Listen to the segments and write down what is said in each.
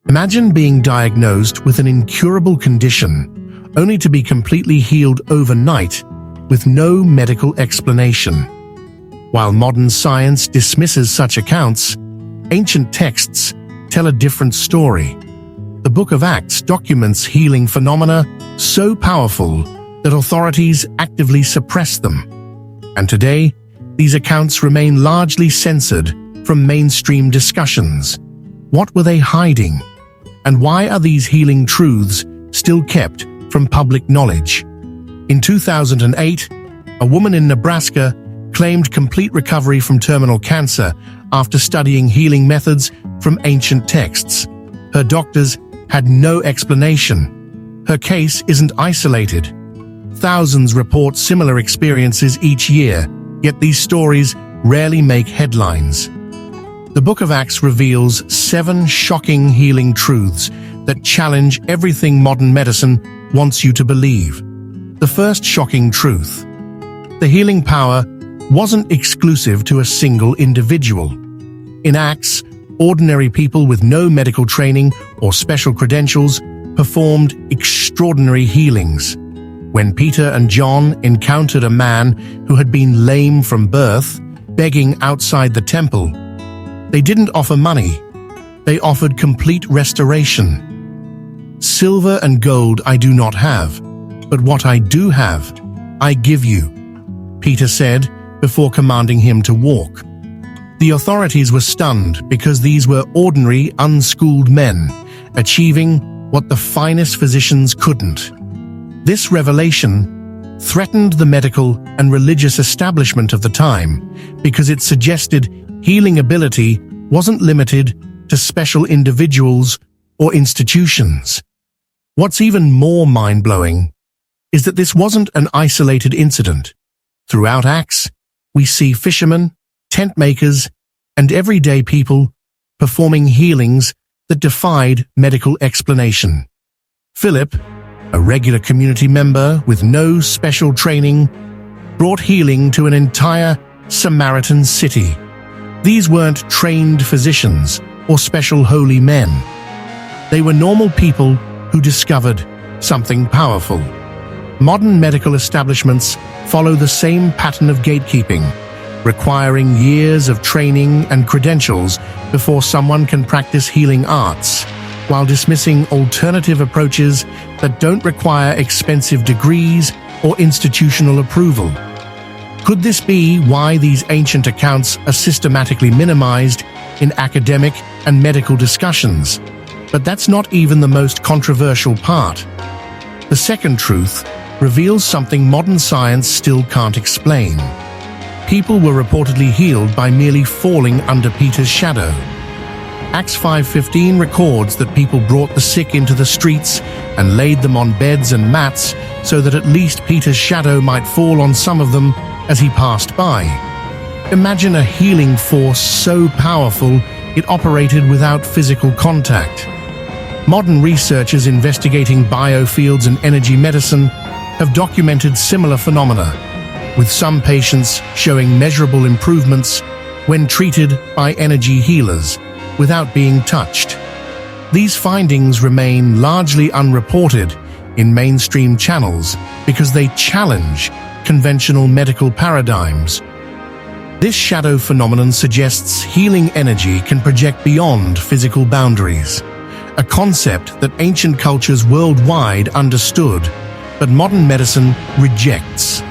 Imagine being diagnosed with an incurable condition, only to be completely healed overnight with no medical explanation. While modern science dismisses such accounts, ancient texts tell a different story. The Book of Acts documents healing phenomena so powerful that authorities actively suppress them. And today, these accounts remain largely censored from mainstream discussions. What were they hiding? And why are these healing truths still kept from public knowledge? In 2008, a woman in Nebraska claimed complete recovery from terminal cancer after studying healing methods from ancient texts. Her doctors had no explanation. Her case isn't isolated. Thousands report similar experiences each year, yet these stories rarely make headlines. The Book of Acts reveals 7 shocking healing truths that challenge everything modern medicine wants you to believe. The first shocking truth: the healing power wasn't exclusive to a single individual. In Acts, ordinary people with no medical training or special credentials performed extraordinary healings. When Peter and John encountered a man who had been lame from birth, begging outside the temple, they didn't offer money. They offered complete restoration. "Silver and gold I do not have, but what I do have, I give you," Peter said before commanding him to walk. The authorities were stunned because these were ordinary, unschooled men, achieving what the finest physicians couldn't. This revelation threatened the medical and religious establishment of the time because it suggested healing ability wasn't limited to special individuals or institutions. What's even more mind-blowing is that this wasn't an isolated incident. Throughout Acts, we see fishermen, tent makers, and everyday people performing healings that defied medical explanation. Philip, a regular community member with no special training, brought healing to an entire Samaritan city. These weren't trained physicians or special holy men. They were normal people who discovered something powerful. Modern medical establishments follow the same pattern of gatekeeping, requiring years of training and credentials before someone can practice healing arts, while dismissing alternative approaches that don't require expensive degrees or institutional approval. Could this be why these ancient accounts are systematically minimized in academic and medical discussions? But that's not even the most controversial part. The second truth reveals something modern science still can't explain. People were reportedly healed by merely falling under Peter's shadow. Acts 5:15 records that people brought the sick into the streets and laid them on beds and mats so that at least Peter's shadow might fall on some of them as he passed by. Imagine a healing force so powerful it operated without physical contact. Modern researchers investigating biofields and energy medicine have documented similar phenomena, with some patients showing measurable improvements when treated by energy healers without being touched. These findings remain largely unreported in mainstream channels because they challenge conventional medical paradigms. This shadow phenomenon suggests healing energy can project beyond physical boundaries, a concept that ancient cultures worldwide understood, but modern medicine rejects.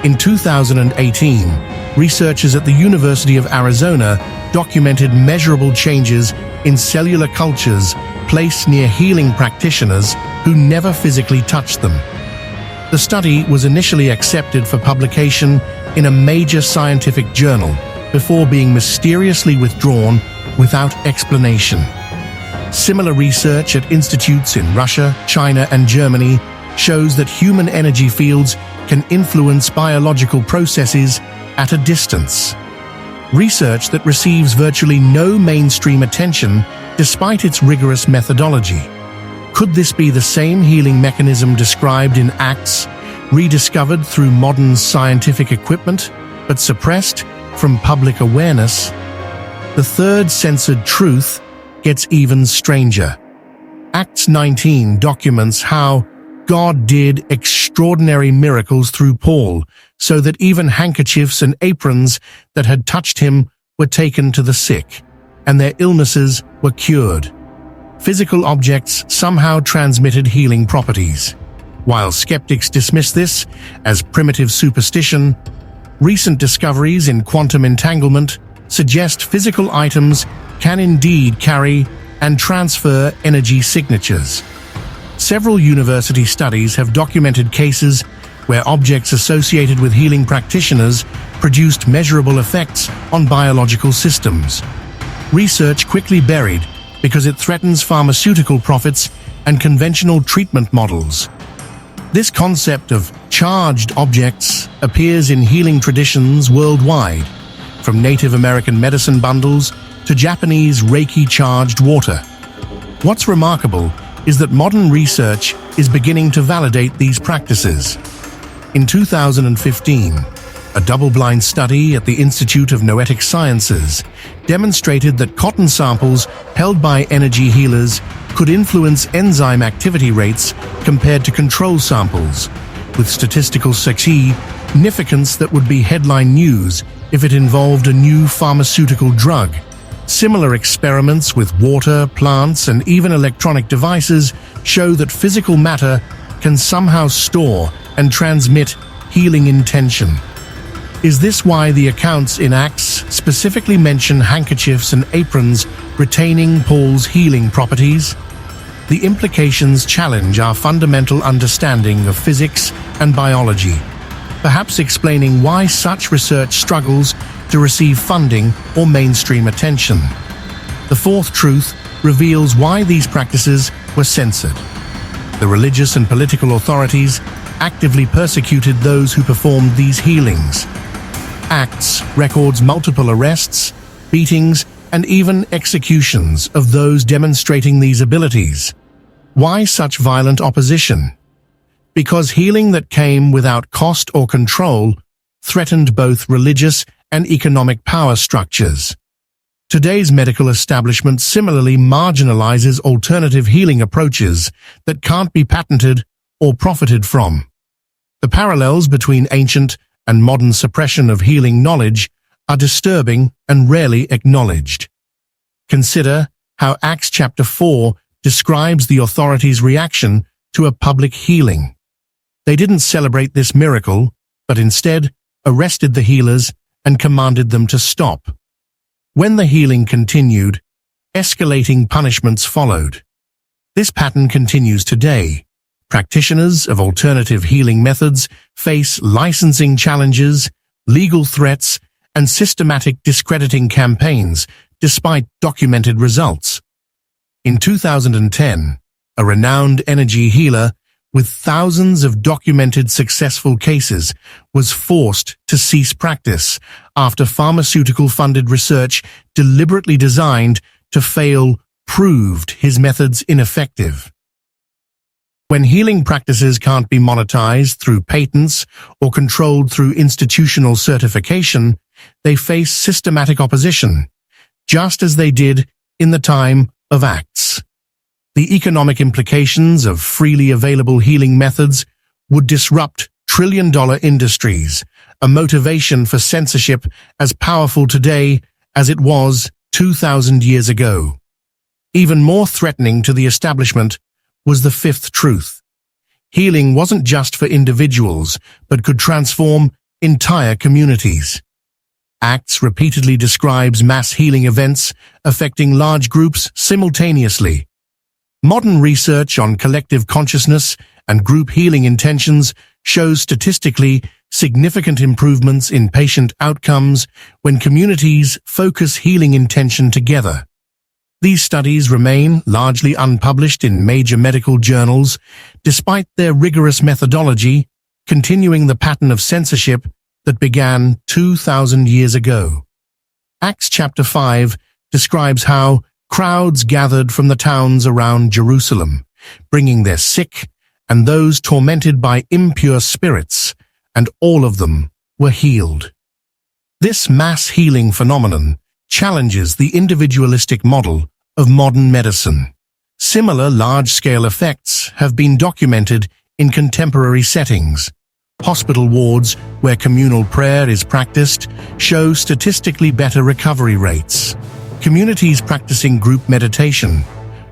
In 2018, researchers at the University of Arizona documented measurable changes in cellular cultures placed near healing practitioners who never physically touched them. The study was initially accepted for publication in a major scientific journal before being mysteriously withdrawn without explanation. Similar research at institutes in Russia, China, and Germany shows that human energy fields can influence biological processes at a distance. Research that receives virtually no mainstream attention despite its rigorous methodology. Could this be the same healing mechanism described in Acts, rediscovered through modern scientific equipment, but suppressed from public awareness? The third censored truth gets even stranger. Acts 19 documents how God did extraordinary miracles through Paul, so that even handkerchiefs and aprons that had touched him were taken to the sick, and their illnesses were cured. Physical objects somehow transmitted healing properties. While skeptics dismiss this as primitive superstition, recent discoveries in quantum entanglement suggest physical items can indeed carry and transfer energy signatures. Several university studies have documented cases where objects associated with healing practitioners produced measurable effects on biological systems. Research quickly buried because it threatens pharmaceutical profits and conventional treatment models. This concept of charged objects appears in healing traditions worldwide, from Native American medicine bundles to Japanese Reiki-charged water. What's remarkable is that modern research is beginning to validate these practices. In 2015, a double-blind study at the Institute of Noetic Sciences demonstrated that cotton samples held by energy healers could influence enzyme activity rates compared to control samples, with statistical significance that would be headline news if it involved a new pharmaceutical drug. Similar experiments with water, plants, and even electronic devices show that physical matter can somehow store and transmit healing intention. Is this why the accounts in Acts specifically mention handkerchiefs and aprons retaining Paul's healing properties? The implications challenge our fundamental understanding of physics and biology, perhaps explaining why such research struggles to receive funding or mainstream attention. The fourth truth reveals why these practices were censored. The religious and political authorities actively persecuted those who performed these healings. Acts records multiple arrests, beatings, and even executions of those demonstrating these abilities. Why such violent opposition? Because healing that came without cost or control threatened both religious and economic power structures. Today's medical establishment similarly marginalizes alternative healing approaches that can't be patented or profited from. The parallels between ancient and modern suppression of healing knowledge are disturbing and rarely acknowledged. Consider how Acts chapter 4 describes the authorities' reaction to a public healing. They didn't celebrate this miracle, but instead arrested the healers and commanded them to stop. When the healing continued, escalating punishments followed. This pattern continues today. Practitioners of alternative healing methods face licensing challenges, legal threats, and systematic discrediting campaigns despite documented results. In 2010, a renowned energy healer with thousands of documented successful cases was forced to cease practice after pharmaceutical-funded research deliberately designed to fail proved his methods ineffective. When healing practices can't be monetized through patents or controlled through institutional certification, they face systematic opposition, just as they did in the time of Acts. The economic implications of freely available healing methods would disrupt trillion-dollar industries, a motivation for censorship as powerful today as it was 2,000 years ago. Even more threatening to the establishment was the fifth truth. Healing wasn't just for individuals, but could transform entire communities. Acts repeatedly describes mass healing events affecting large groups simultaneously. Modern research on collective consciousness and group healing intentions shows statistically significant improvements in patient outcomes when communities focus healing intention together. These studies remain largely unpublished in major medical journals, despite their rigorous methodology, continuing the pattern of censorship that began 2,000 years ago. Acts chapter 5 describes how crowds gathered from the towns around Jerusalem, bringing their sick and those tormented by impure spirits, and all of them were healed. This mass healing phenomenon challenges the individualistic model of modern medicine. Similar large-scale effects have been documented in contemporary settings. Hospital wards where communal prayer is practiced show statistically better recovery rates. Communities practicing group meditation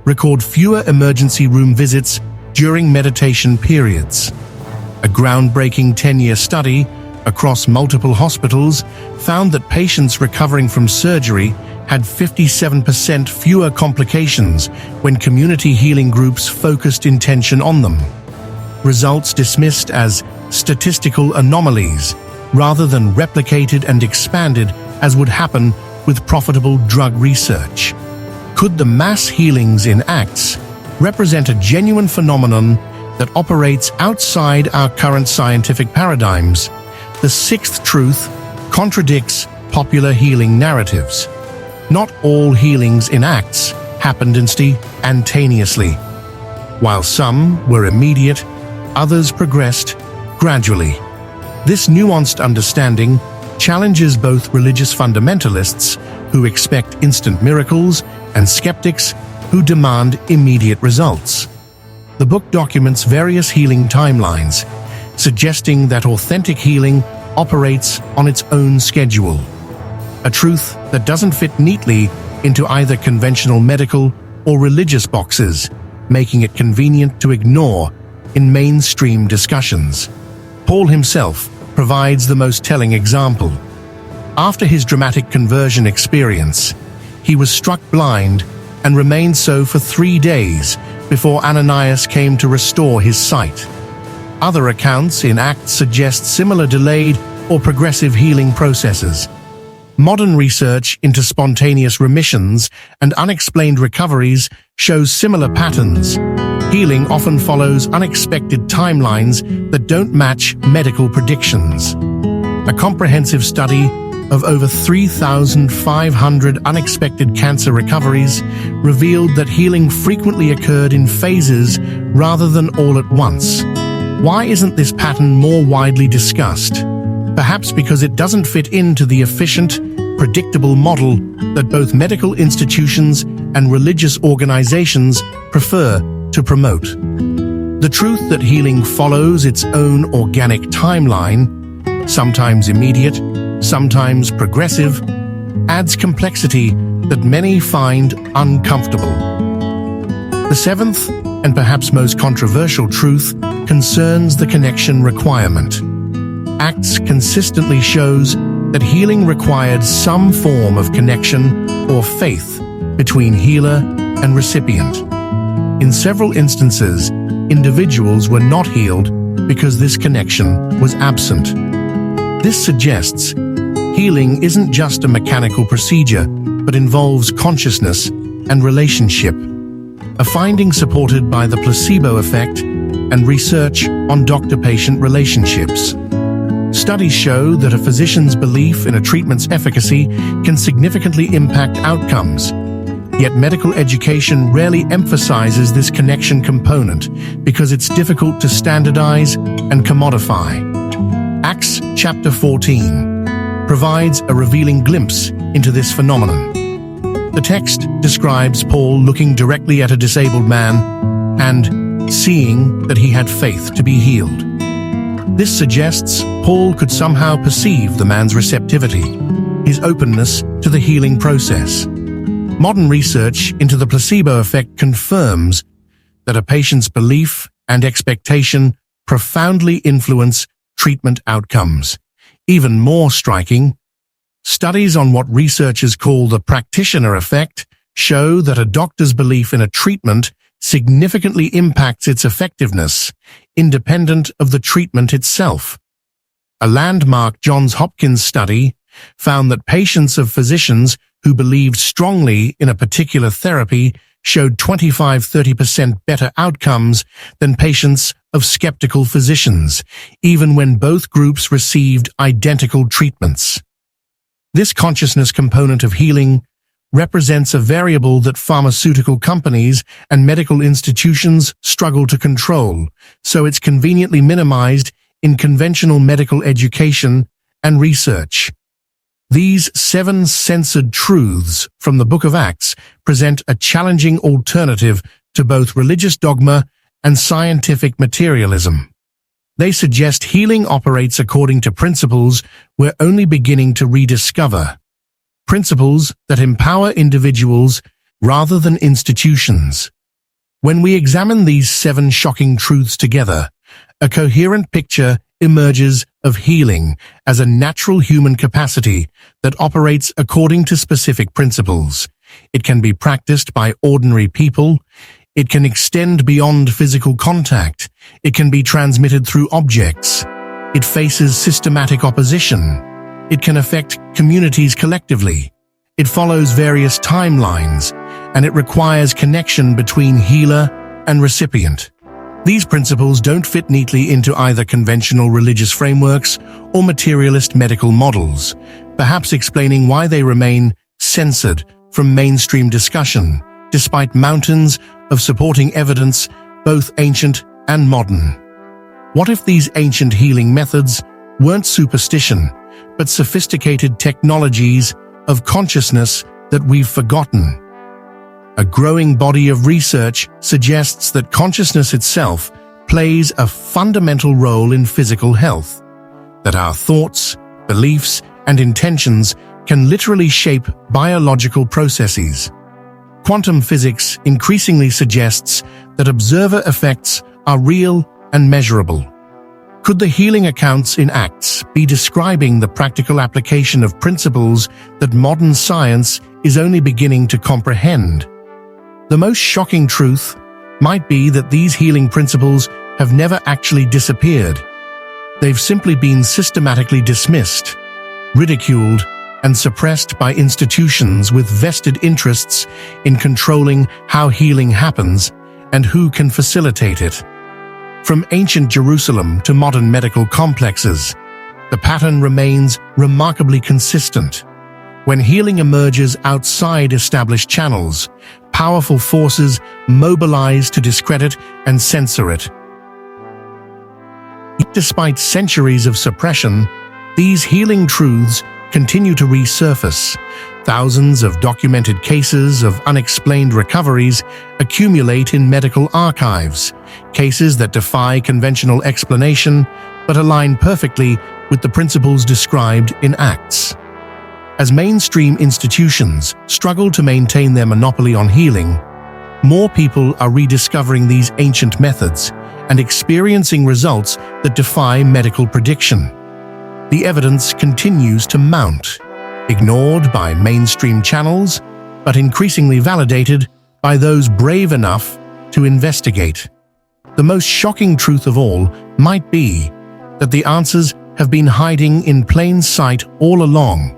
record fewer emergency room visits during meditation periods. A groundbreaking 10-year study across multiple hospitals found that patients recovering from surgery had 57% fewer complications when community healing groups focused intention on them. Results dismissed as statistical anomalies rather than replicated and expanded as would happen with profitable drug research. Could the mass healings in Acts represent a genuine phenomenon that operates outside our current scientific paradigms? The sixth truth contradicts popular healing narratives. Not all healings in Acts happened instantaneously. While some were immediate, others progressed gradually. This nuanced understanding challenges both religious fundamentalists who expect instant miracles and skeptics who demand immediate results. The book documents various healing timelines, suggesting that authentic healing operates on its own schedule. A truth that doesn't fit neatly into either conventional medical or religious boxes, making it convenient to ignore in mainstream discussions. Paul himself provides the most telling example. After his dramatic conversion experience, he was struck blind and remained so for 3 days before Ananias came to restore his sight. Other accounts in Acts suggest similar delayed or progressive healing processes. Modern research into spontaneous remissions and unexplained recoveries shows similar patterns. Healing often follows unexpected timelines that don't match medical predictions. A comprehensive study of over 3,500 unexpected cancer recoveries revealed that healing frequently occurred in phases rather than all at once. Why isn't this pattern more widely discussed? Perhaps because it doesn't fit into the efficient, predictable model that both medical institutions and religious organizations prefer to promote. The truth that healing follows its own organic timeline, sometimes immediate, sometimes progressive, adds complexity that many find uncomfortable. The seventh, and perhaps most controversial truth, concerns the connection requirement. Acts consistently shows that healing required some form of connection or faith between healer and recipient. In several instances, individuals were not healed because this connection was absent. This suggests healing isn't just a mechanical procedure, but involves consciousness and relationship, a finding supported by the placebo effect and research on doctor-patient relationships. Studies show that a physician's belief in a treatment's efficacy can significantly impact outcomes. Yet medical education rarely emphasizes this connection component because it's difficult to standardize and commodify. Acts chapter 14 provides a revealing glimpse into this phenomenon. The text describes Paul looking directly at a disabled man and seeing that he had faith to be healed. This suggests Paul could somehow perceive the man's receptivity, his openness to the healing process. Modern research into the placebo effect confirms that a patient's belief and expectation profoundly influence treatment outcomes. Even more striking, studies on what researchers call the practitioner effect show that a doctor's belief in a treatment significantly impacts its effectiveness, independent of the treatment itself. A landmark Johns Hopkins study found that patients of physicians who believed strongly in a particular therapy showed 25–30% better outcomes than patients of skeptical physicians, even when both groups received identical treatments. This consciousness component of healing represents a variable that pharmaceutical companies and medical institutions struggle to control, so it's conveniently minimized in conventional medical education and research. These 7 censored truths from the Book of Acts present a challenging alternative to both religious dogma and scientific materialism. They suggest healing operates according to principles we're only beginning to rediscover, principles that empower individuals rather than institutions. When we examine these 7 shocking truths together, a coherent picture emerges of healing as a natural human capacity that operates according to specific principles. It can be practiced by ordinary people. It can extend beyond physical contact. It can be transmitted through objects. It faces systematic opposition. It can affect communities collectively. It follows various timelines, and it requires connection between healer and recipient. These principles don't fit neatly into either conventional religious frameworks or materialist medical models, perhaps explaining why they remain censored from mainstream discussion, despite mountains of supporting evidence, both ancient and modern. What if these ancient healing methods weren't superstition, but sophisticated technologies of consciousness that we've forgotten? A growing body of research suggests that consciousness itself plays a fundamental role in physical health, that our thoughts, beliefs, and intentions can literally shape biological processes. Quantum physics increasingly suggests that observer effects are real and measurable. Could the healing accounts in Acts be describing the practical application of principles that modern science is only beginning to comprehend? The most shocking truth might be that these healing principles have never actually disappeared. They've simply been systematically dismissed, ridiculed, and suppressed by institutions with vested interests in controlling how healing happens and who can facilitate it. From ancient Jerusalem to modern medical complexes, the pattern remains remarkably consistent. When healing emerges outside established channels, powerful forces mobilize to discredit and censor it. Despite centuries of suppression, these healing truths continue to resurface. Thousands of documented cases of unexplained recoveries accumulate in medical archives, cases that defy conventional explanation but align perfectly with the principles described in Acts. As mainstream institutions struggle to maintain their monopoly on healing, more people are rediscovering these ancient methods and experiencing results that defy medical prediction. The evidence continues to mount, ignored by mainstream channels, but increasingly validated by those brave enough to investigate. The most shocking truth of all might be that the answers have been hiding in plain sight all along,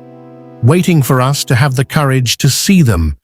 waiting for us to have the courage to see them